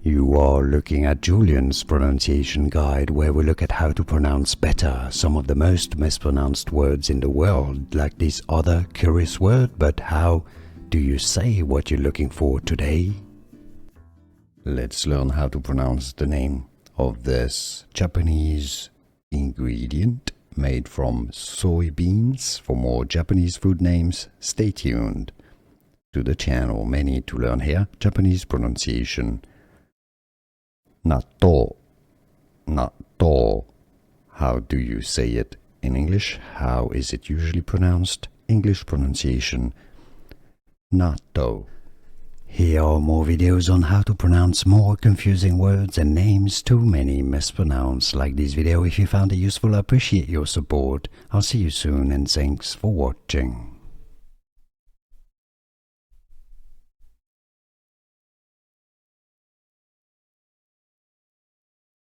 You are looking at Julian's pronunciation guide, where we look at how to pronounce better some of the most mispronounced words in the world, like this other curious word. But how do you say what you're looking for today? Let's learn how to pronounce the name of this Japanese ingredient made from soybeans. For more Japanese food names, stay tuned to the channel. Many to learn here. Japanese pronunciation. Natto. Natto. How do you say it in English? How is it usually pronounced? English pronunciation. Natto. Here are more videos on how to pronounce more confusing words and names too many mispronounced. Like this video if you found it useful. I appreciate your support. I'll see you soon and thanks for watching.